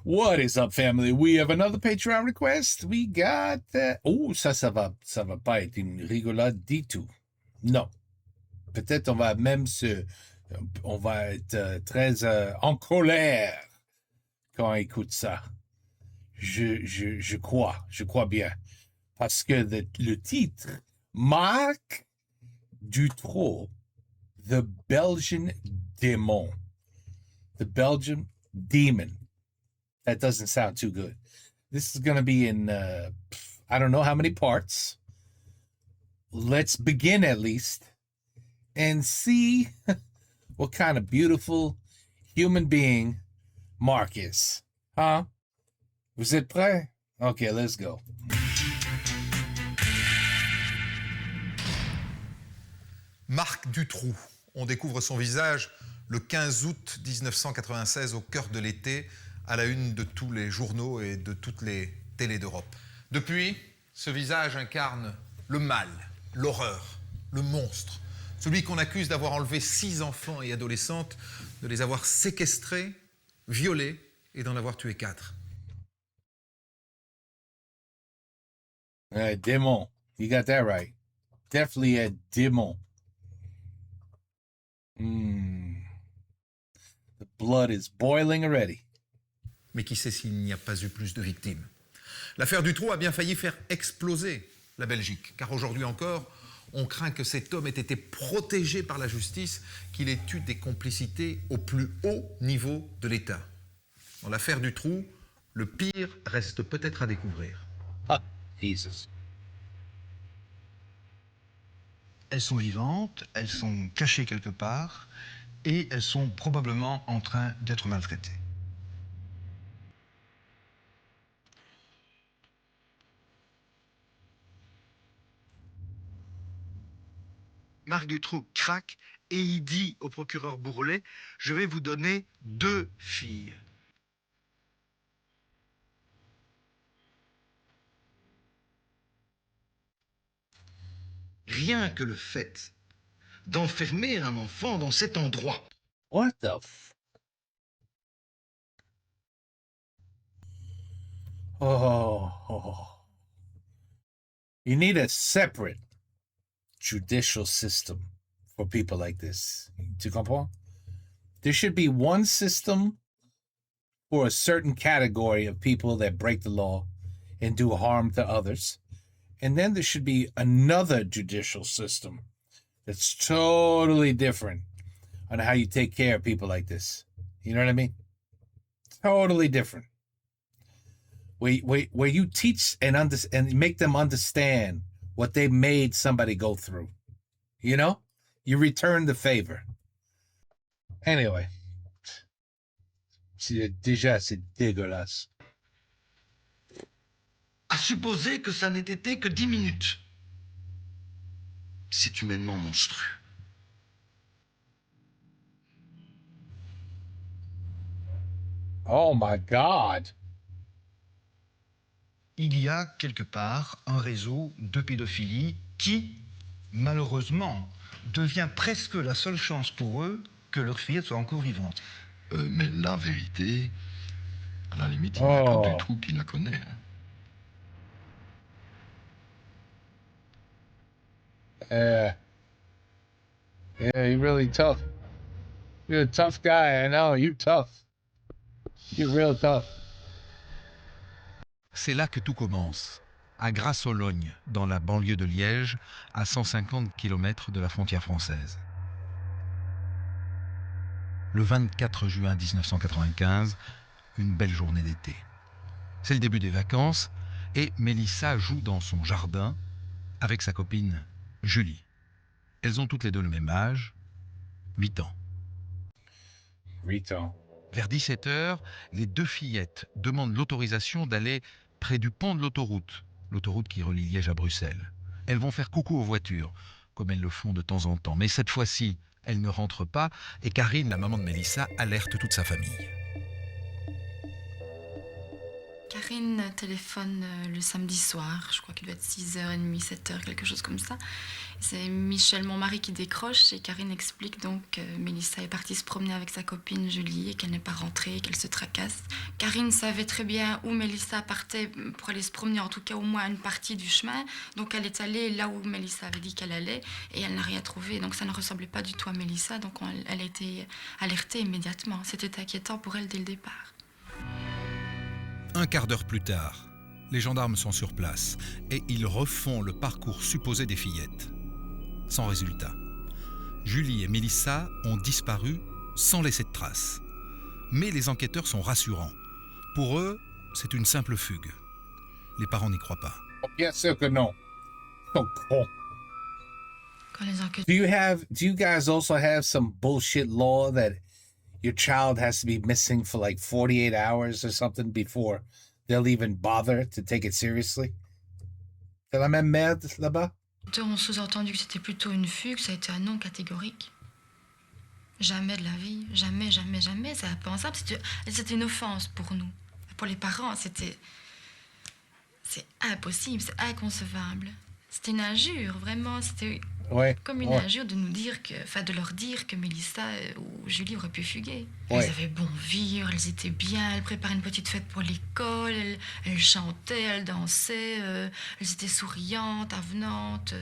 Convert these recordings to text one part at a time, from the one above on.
What is up, family? We have another Patreon request. We got oh, ça va pas être une rigolade du tout. Non. Peut-être on va être très en colère quand on écoute ça. Je crois bien. Parce que le titre, Marc Dutroux, The Belgian Demon. The Belgian Demon. That doesn't sound too good. This is going to be in, I don't know how many parts. Let's begin at least and see what kind of beautiful human being Mark is. Huh? Vous êtes prêts? Okay, let's go. Marc Dutroux. On découvre son visage le 15 août 1996 au cœur de l'été, à la une de tous les journaux et de toutes les télés d'Europe. Depuis, ce visage incarne le mal, l'horreur, le monstre. Celui qu'on accuse d'avoir enlevé 6 enfants et adolescentes, de les avoir séquestrés, violés et d'en avoir tué 4. Démon. You got that right. Definitely a démon. The blood is boiling already. Mais qui sait s'il n'y a pas eu plus de victimes? L'affaire Dutroux a bien failli faire exploser la Belgique, car aujourd'hui encore, on craint que cet homme ait été protégé par la justice, qu'il ait eu des complicités au plus haut niveau de l'État. Dans l'affaire Dutroux, le pire reste peut-être à découvrir. Ah, Jesus. Elles sont vivantes, elles sont cachées quelque part, et elles sont probablement en train d'être maltraitées. Marc Dutroux craque et il dit au procureur Bourlet, je vais vous donner 2 filles. Rien que le fait d'enfermer un enfant dans cet endroit. What the Oh. You need a separate judicial system for people like this. Tu comprends? There should be one system for a certain category of people that break the law and do harm to others. And then there should be another judicial system that's totally different on how you take care of people like this. You know what I mean? Totally different. Where you teach and make them understand what they made somebody go through. You know? You return the favor. Anyway. Déjà, c'est dégueulasse. À supposer que ça n'ait été que 10 minutes. C'est humainement monstrueux. Oh my God. Il y a quelque part un réseau de pédophilie qui, malheureusement, devient presque la seule chance pour eux que leur fillette soit encore vivante. Mais la vérité, à la limite, il n'y a que Dutroux qui la connaît. Yeah, you're really tough. You're a tough guy, I know. You're tough. You're real tough. C'est là que tout commence, à Grasse-Ologne, dans la banlieue de Liège, à 150 km de la frontière française. Le 24 juin 1995, une belle journée d'été. C'est le début des vacances et Mélissa joue dans son jardin avec sa copine Julie. Elles ont toutes les deux le même âge, 8 ans. 8 ans. Vers 17h, les 2 fillettes demandent l'autorisation d'aller près du pont de l'autoroute qui relie Liège à Bruxelles. Elles vont faire coucou aux voitures, comme elles le font de temps en temps. Mais cette fois-ci, elles ne rentrent pas et Karine, la maman de Mélissa, alerte toute sa famille. Karine téléphone le samedi soir, je crois qu'il doit être 6h30, 7h, quelque chose comme ça. C'est Michel, mon mari, qui décroche et Karine explique donc que Mélissa est partie se promener avec sa copine Julie et qu'elle n'est pas rentrée, qu'elle se tracasse. Karine savait très bien où Mélissa partait pour aller se promener, en tout cas au moins une partie du chemin. Donc elle est allée là où Mélissa avait dit qu'elle allait et elle n'a rien trouvé. Donc ça ne ressemblait pas du tout à Mélissa, donc elle a été alertée immédiatement. C'était inquiétant pour elle dès le départ. Un quart d'heure plus tard, les gendarmes sont sur place et ils refont le parcours supposé des fillettes. Sans résultat. Julie et Mélissa ont disparu sans laisser de traces. Mais les enquêteurs sont rassurants. Pour eux, c'est une simple fugue. Les parents n'y croient pas. Bien sûr que non. Oh, con. Quand les enquêteurs... Do you guys also have some bullshit law that your child has to be missing for like 48 hours or something before they'll even bother to take it seriously? C'est la même merde là-bas? ont sous-entendu que c'était plutôt une fugue, ça a été un non catégorique. Jamais de la vie, jamais, jamais, jamais, c'est impensable. C'était une offense pour nous. Pour les parents, c'est impossible, c'est inconcevable. C'était une injure, vraiment, c'était comme une injure de nous dire de leur dire que Mélissa ou Julie auraient pu fuguer. Elles avaient bon vivre, elles étaient bien, elles préparaient une petite fête pour l'école, elles chantaient, elles dansaient, elles étaient souriantes, avenantes.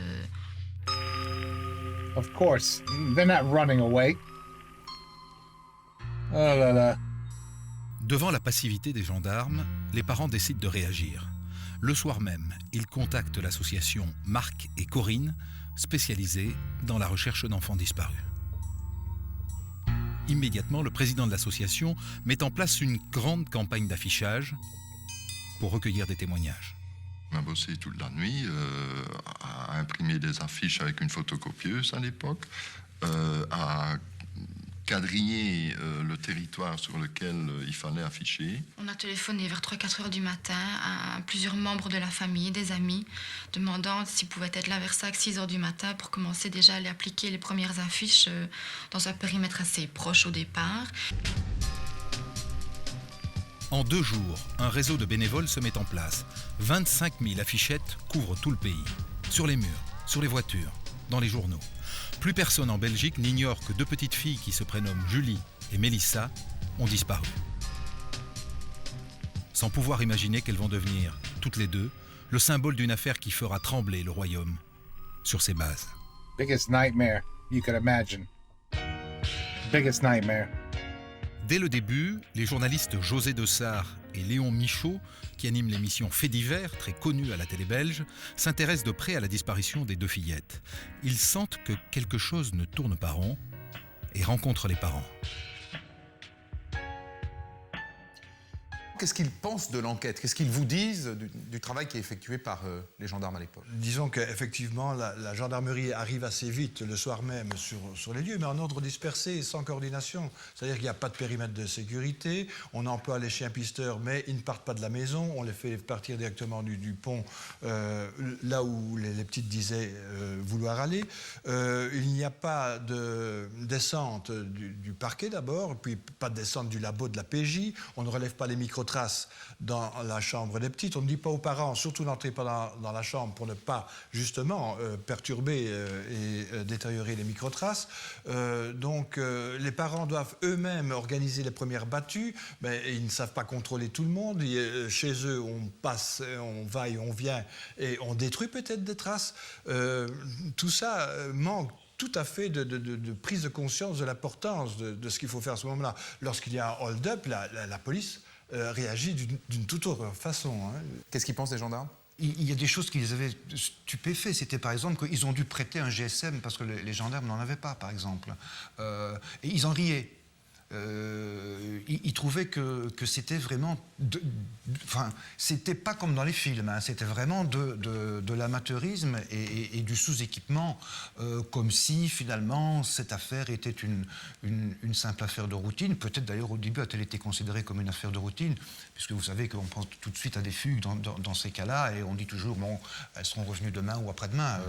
Of course, they're not running away. Oh là là. Devant la passivité des gendarmes, les parents décident de réagir. Le soir même, ils contactent l'association Marc et Corinne, spécialisée dans la recherche d'enfants disparus. Immédiatement, le président de l'association met en place une grande campagne d'affichage pour recueillir des témoignages. On a bossé toute la nuit à imprimer des affiches avec une photocopieuse à l'époque, à quadriller le territoire sur lequel il fallait afficher. On a téléphoné vers 3-4 heures du matin à plusieurs membres de la famille, des amis, demandant s'ils pouvaient être là vers 5-6 heures du matin pour commencer déjà à aller appliquer les premières affiches dans un périmètre assez proche au départ. En 2 jours, un réseau de bénévoles se met en place. 25 000 affichettes couvrent tout le pays. Sur les murs, sur les voitures, dans les journaux. Plus personne en Belgique n'ignore que 2 petites filles qui se prénomment Julie et Mélissa ont disparu. Sans pouvoir imaginer qu'elles vont devenir, toutes les deux, le symbole d'une affaire qui fera trembler le royaume sur ses bases. Biggest nightmare you could imagine. Biggest nightmare. Dès le début, les journalistes José Dessart et Léon Michaud, qui animent l'émission Faits divers, très connue à la télé belge, s'intéressent de près à la disparition des 2 fillettes. Ils sentent que quelque chose ne tourne pas rond et rencontrent les parents. Qu'est-ce qu'ils pensent de l'enquête? Qu'est-ce qu'ils vous disent du travail qui est effectué par les gendarmes à l'époque? Disons qu'effectivement, la gendarmerie arrive assez vite le soir même sur les lieux, mais en ordre dispersé et sans coordination. C'est-à-dire qu'il n'y a pas de périmètre de sécurité, on emploie les chiens pisteurs, mais ils ne partent pas de la maison, on les fait partir directement du pont, là où les petites disaient vouloir aller. Il n'y a pas de descente du parquet d'abord, puis pas de descente du labo de la PJ, on ne relève pas les micro-traces dans la chambre des petites. On ne dit pas aux parents, surtout n'entrez pas dans la chambre pour ne pas justement perturber et détériorer les microtraces. Donc les parents doivent eux-mêmes organiser les premières battues, mais ils ne savent pas contrôler tout le monde. Chez eux, on passe, on va et on vient et on détruit peut-être des traces. Tout ça manque tout à fait de prise de conscience de l'importance de ce qu'il faut faire à ce moment-là. Lorsqu'il y a un hold-up, la police réagit d'une toute autre façon. Hein. Qu'est-ce qu'ils pensent les gendarmes? Il y a des choses qui les avaient stupéfaits. C'était par exemple qu'ils ont dû prêter un GSM parce que les gendarmes n'en avaient pas, par exemple. Et ils en riaient. Ils trouvaient que c'était vraiment... Enfin, c'était pas comme dans les films, hein, c'était vraiment de l'amateurisme et du sous-équipement, comme si finalement cette affaire était une simple affaire de routine. Peut-être d'ailleurs au début a-t-elle été considérée comme une affaire de routine, puisque vous savez qu'on pense tout de suite à des fugues dans ces cas-là, et on dit toujours, bon, elles seront revenues demain ou après-demain.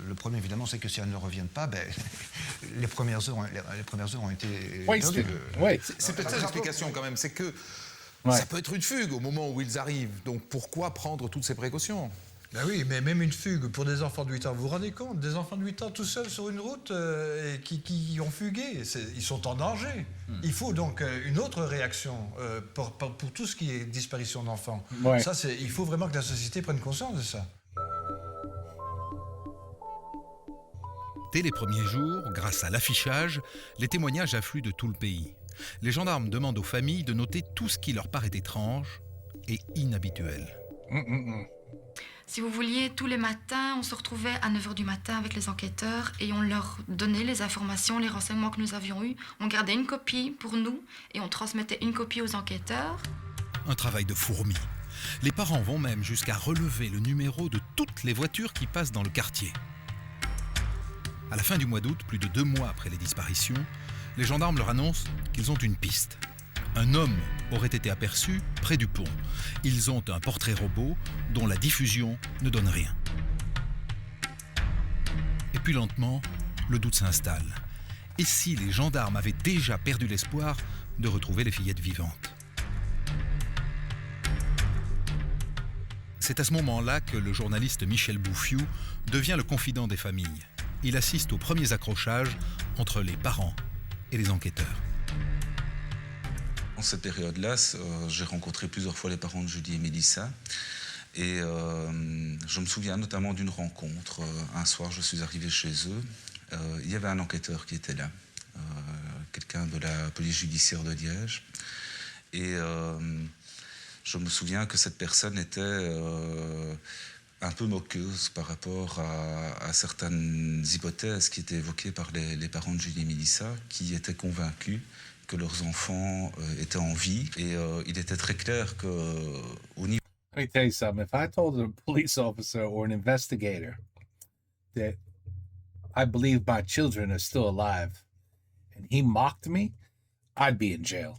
Le problème évidemment, c'est que si elles ne reviennent pas, ben, les premières heures ont été... Wasted. C'est peut-être ça l'explication quand même, c'est que Ouais. Ça peut être une fugue au moment où ils arrivent. Donc pourquoi prendre toutes ces précautions? Ben oui, mais même une fugue pour des enfants de 8 ans, vous vous rendez compte? Des enfants de 8 ans tout seuls sur une route et qui ont fugué, ils sont en danger. Il faut donc une autre réaction pour tout ce qui est disparition d'enfants. Ouais. Ça, il faut vraiment que la société prenne conscience de ça. Dès les premiers jours, grâce à l'affichage, les témoignages affluent de tout le pays. Les gendarmes demandent aux familles de noter tout ce qui leur paraît étrange et inhabituel. Si vous vouliez, tous les matins, on se retrouvait à 9h du matin avec les enquêteurs et on leur donnait les informations, les renseignements que nous avions eus. On gardait une copie pour nous et on transmettait une copie aux enquêteurs. Un travail de fourmi. Les parents vont même jusqu'à relever le numéro de toutes les voitures qui passent dans le quartier. À la fin du mois d'août, plus de 2 mois après les disparitions, les gendarmes leur annoncent qu'ils ont une piste. Un homme aurait été aperçu près du pont. Ils ont un portrait robot dont la diffusion ne donne rien. Et puis lentement, le doute s'installe. Et si les gendarmes avaient déjà perdu l'espoir de retrouver les fillettes vivantes? C'est à ce moment-là que le journaliste Michel Bouffiou devient le confident des familles. Il assiste aux premiers accrochages entre les parents et les enquêteurs. Dans cette période-là, j'ai rencontré plusieurs fois les parents de Julie et Mélissa. Et je me souviens notamment d'une rencontre. Un soir, je suis arrivé chez eux. Il y avait un enquêteur qui était là, quelqu'un de la police judiciaire de Liège. Et je me souviens que cette personne était un peu moqueuse par rapport à certaines hypothèses qui étaient évoquées par les parents de Julie et Mélissa, qui étaient convaincus que leurs enfants étaient en vie. Et il était très clair qu'au niveau... Let me tell you something. If I told a police officer or an investigator that I believe my children are still alive and he mocked me, I'd be in jail.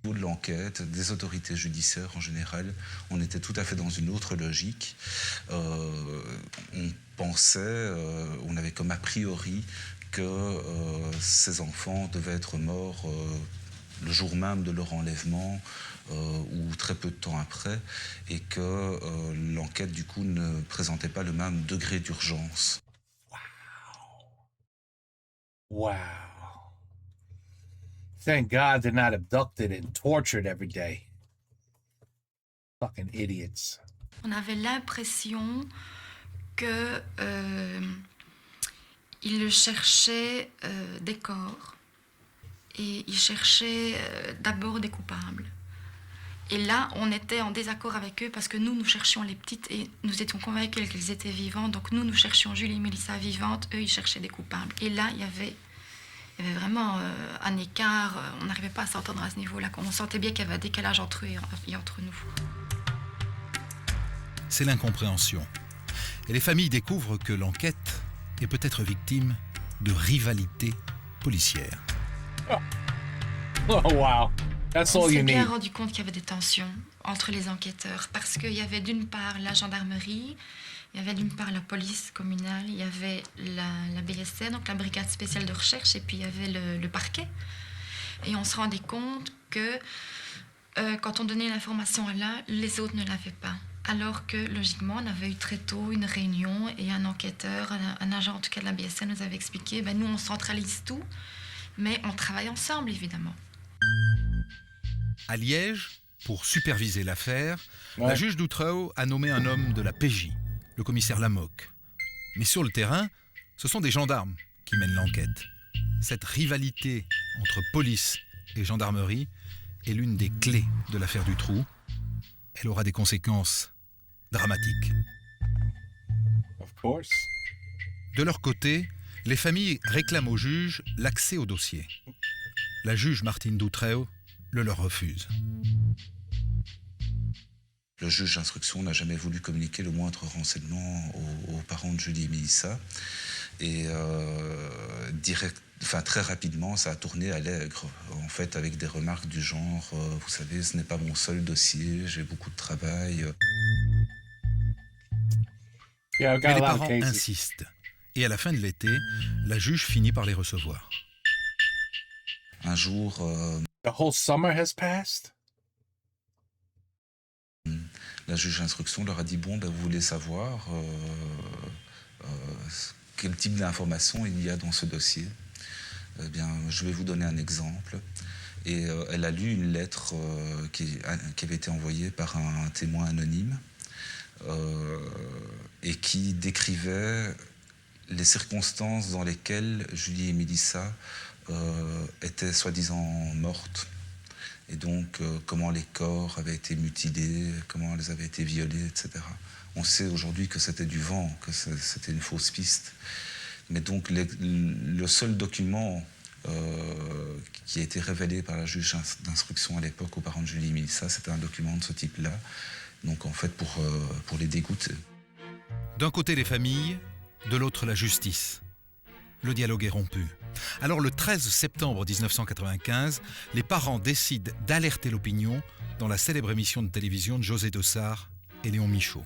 Au niveau de l'enquête, des autorités judiciaires en général, on était tout à fait dans une autre logique. On pensait, on avait comme a priori que ces enfants devaient être morts le jour même de leur enlèvement ou très peu de temps après, et que l'enquête du coup ne présentait pas le même degré d'urgence. Wow. Thank God they're not abducted and tortured every day. Fucking idiots. On avait l'impression que ils cherchaient des corps et ils cherchaient d'abord des coupables. Et là, on était en désaccord avec eux parce que nous cherchions les petites et nous étions convaincus qu'elles étaient vivantes. Donc nous cherchions Julie et Mélissa vivantes, eux, ils cherchaient des coupables. Et là, il y avait vraiment un écart. On n'arrivait pas à s'entendre à ce niveau-là. On sentait bien qu'il y avait un décalage entre eux et entre nous. C'est l'incompréhension. Et les familles découvrent que l'enquête est peut-être victime de rivalité policière. Oh, wow. That's On all s'est you bien need. rendu compte qu'il y avait des tensions entre les enquêteurs parce qu'il y avait d'une part la gendarmerie, il y avait d'une part la police communale, il y avait la BSR, donc la brigade spéciale de recherche, et puis il y avait le parquet. Et on se rendait compte que quand on donnait l'information à l'un, les autres ne l'avaient pas. Alors que, logiquement, on avait eu très tôt une réunion et un enquêteur, un agent en tout cas de la BSR nous avait expliqué, nous on centralise tout, mais on travaille ensemble évidemment. À Liège, pour superviser l'affaire, Ouais. la juge d'Outreau a nommé un homme de la PJ, le commissaire Lamoque. Mais sur le terrain, ce sont des gendarmes qui mènent l'enquête. Cette rivalité entre police et gendarmerie est l'une des clés de l'affaire du Trou. Elle aura des conséquences dramatiques. Of course. De leur côté, les familles réclament au juge l'accès au dossier. La juge Martine d'Outreau le leur refuse. Le juge d'instruction n'a jamais voulu communiquer le moindre renseignement aux parents de Julie et Mélissa. Et très rapidement, ça a tourné à l'aigre, en fait, avec des remarques du genre vous savez, ce n'est pas mon seul dossier, j'ai beaucoup de travail. Yeah, I've got Mais a les lot of parents cases. insistent. Et à la fin de l'été, la juge finit par les recevoir. Un jour, The whole summer has passed? La juge d'instruction leur a dit, bon, ben, vous voulez savoir quel type d'informations il y a dans ce dossier. Eh bien, je vais vous donner un exemple. Et elle a lu une lettre qui avait été envoyée par un témoin anonyme et qui décrivait les circonstances dans lesquelles Julie et Mélissa étaient soi-disant mortes. Et donc, comment les corps avaient été mutilés, comment elles avaient été violées, etc. On sait aujourd'hui que c'était du vent, que c'était une fausse piste. Mais donc, le seul document qui a été révélé par la juge d'instruction à l'époque aux parents de Julie et Mélissa, c'était un document de ce type-là. Donc, en fait, pour les dégoûter. D'un côté les familles, de l'autre la justice. Le dialogue est rompu. Alors le 13 septembre 1995, les parents décident d'alerter l'opinion dans la célèbre émission de télévision de José Dossard et Léon Michaud.